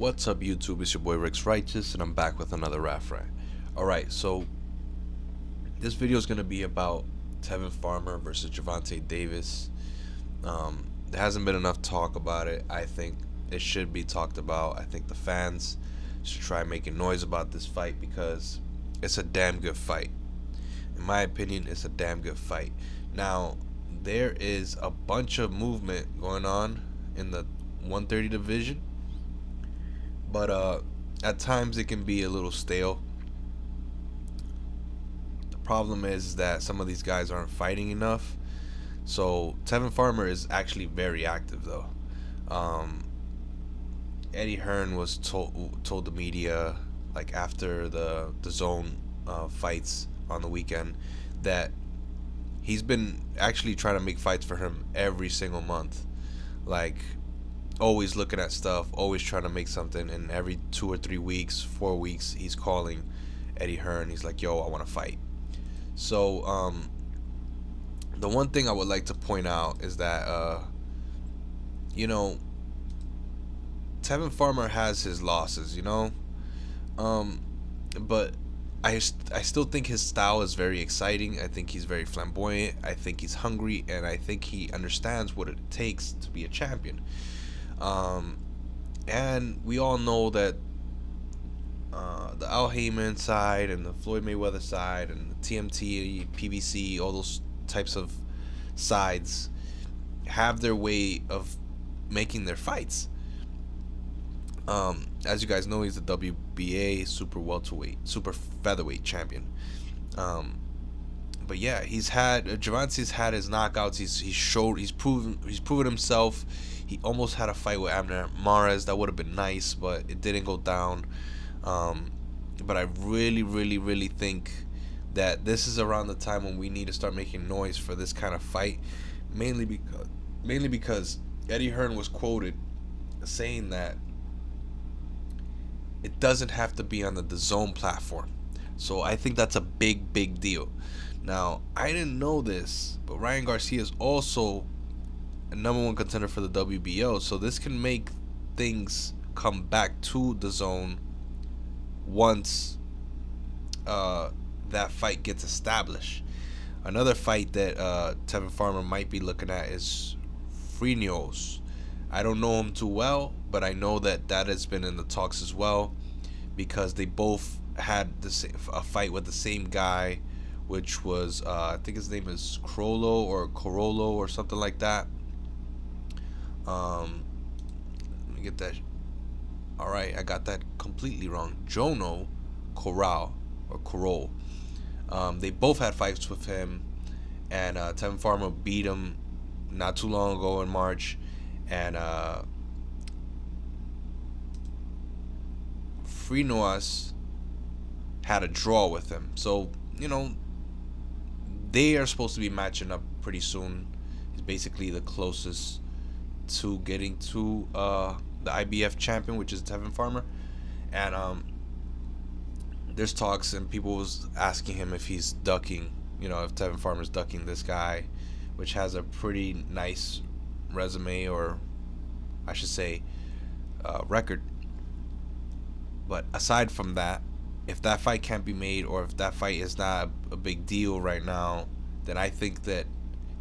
What's up, YouTube? It's your boy Rick's Righteous, and I'm back with another rap rant. Alright, so this video is going to be about Tevin Farmer versus Gervonta Davis. There hasn't been enough talk about it. I think it should be talked about. I think the fans should try making noise about this fight because it's a damn good fight. In my opinion, it's a damn good fight. Now, there is a bunch of movement going on in the 130 division, but at times it can be a little stale. The problem is that some of these guys aren't fighting enough. So Tevin Farmer is actually very active though. Eddie Hearn was told the media, like after the DAZN fights on the weekend, that he's been actually trying to make fights for him every single month, like always looking at stuff, always trying to make something, and every 2 or 3 weeks, 4 weeks, he's calling Eddie Hearn. He's like, yo, I want to fight. So the one thing I would like to point out is that Tevin Farmer has his losses, but I still think his style is very exciting. I think he's very flamboyant. I think he's hungry, and I think he understands what it takes to be a champion. And we all know that the Al Heyman side and the Floyd Mayweather side and the TMT, PBC, all those types of sides have their way of making their fights. As you guys know, he's the WBA super featherweight champion. But yeah, Gervonta's had his knockouts. He's proven himself. He almost had a fight with Abner Mares that would have been nice, but it didn't go down. But I really think that this is around the time when we need to start making noise for this kind of fight, mainly because Eddie Hearn was quoted saying that it doesn't have to be on the DAZN platform. So I think that's a big deal. Now, I didn't know this, but Ryan Garcia is also a #1 contender for the WBO, so this can make things come back to DAZN once that fight gets established. Another fight that Tevin Farmer might be looking at is Frenos. I don't know him too well, but I know that has been in the talks as well, because they both had a fight with the same guy, which was I think his name is Corollo or something like that. Let me get that. All right, I got that completely wrong. Jono Corral. They both had fights with him, and Tevin Farmer beat him not too long ago in March, and Frenos had a draw with him. So they are supposed to be matching up pretty soon. He's basically the closest to getting to the IBF champion, which is Tevin Farmer. And there's talks, and people was asking him if he's ducking, if Tevin Farmer's ducking this guy, which has a pretty nice resume, or I should say record. But aside from that, if that fight can't be made, or if that fight is not a big deal right now, then I think that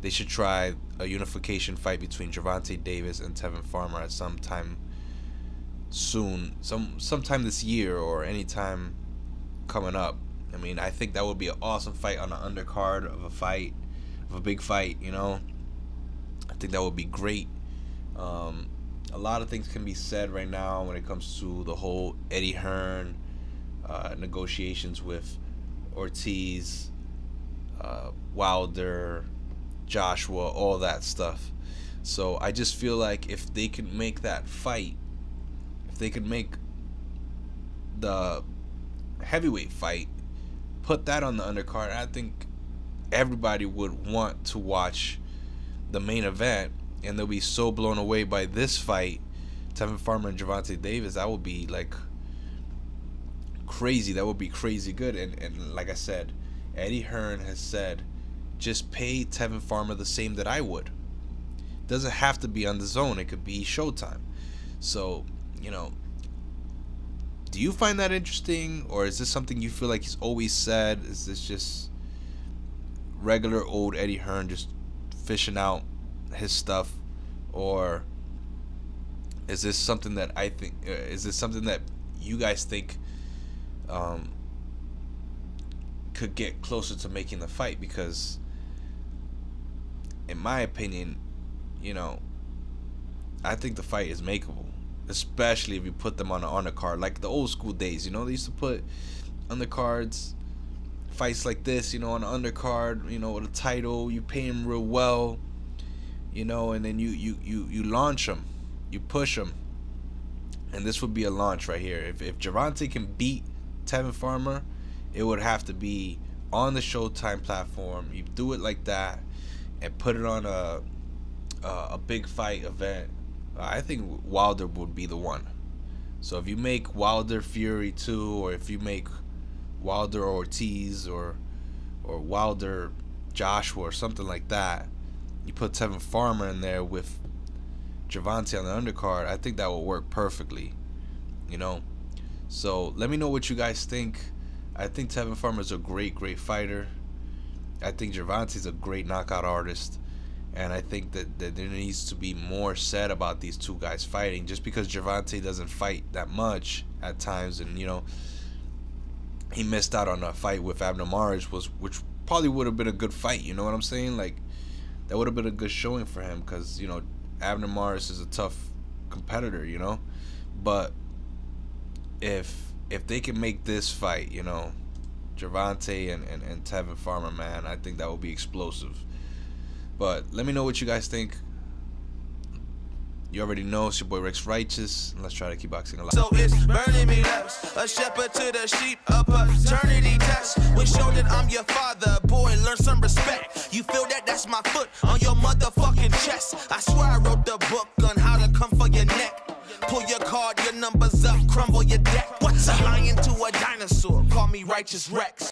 they should try a unification fight between Gervonta Davis and Tevin Farmer at some time soon, sometime this year or anytime coming up. I mean, I think that would be an awesome fight on the undercard of a big fight. I think that would be great. A lot of things can be said right now when it comes to the whole Eddie Hearn negotiations with Ortiz, Wilder, Joshua, all that stuff. So I just feel like if they could make that fight, if they could make the heavyweight fight, put that on the undercard, I think everybody would want to watch the main event, and they'll be so blown away by this fight, Tevin Farmer and Gervonta Davis. That would be like crazy. That would be crazy good. And like I said, Eddie Hearn has said, just pay Tevin Farmer the same that I would. Doesn't have to be on DAZN. It could be Showtime. So, Do you find that interesting, or is this something you feel like he's always said? Is this just regular old Eddie Hearn just fishing out his stuff, or is this something that is this something that you guys think could get closer to making the fight? Because in my opinion, I think the fight is makeable, especially if you put them on the undercard, like the old school days. They used to put undercards, fights like this, on the undercard, with a title. You pay him real well, and then you launch them, you push them, and this would be a launch right here. If Gervonta can beat Tevin Farmer, it would have to be on the Showtime platform. You do it like that and put it on a big fight event. I think Wilder would be the one. So if you make Wilder Fury 2, or if you make Wilder Ortiz, or Wilder Joshua, or something like that, you put Tevin Farmer in there with Gervonta on the undercard, I think that will work perfectly. So let me know what you guys think. I think Tevin Farmer is a great fighter. I think Gervonta is a great knockout artist. And I think that there needs to be more said about these two guys fighting. Just because Gervonta doesn't fight that much at times, and he missed out on a fight with Abner Mares, which probably would have been a good fight. You know what I'm saying? Like, that would have been a good showing for him, because Abner Mares is a tough competitor. But if they can make this fight, Gervonta and Tevin Farmer, man, I think that would be explosive. But let me know what you guys think. You already know it's your boy Rex Righteous. Let's try to keep boxing alive. So it's burning me levels, a shepherd to the sheep, a paternity test. We show that I'm your father, boy, learn some respect. You feel that? That's my foot on your motherfucking chest. I swear I wrote the book on how to come for your neck. Pull your card, your numbers up, crumble your deck. What's a lion to a dinosaur? Call me Righteous Rex.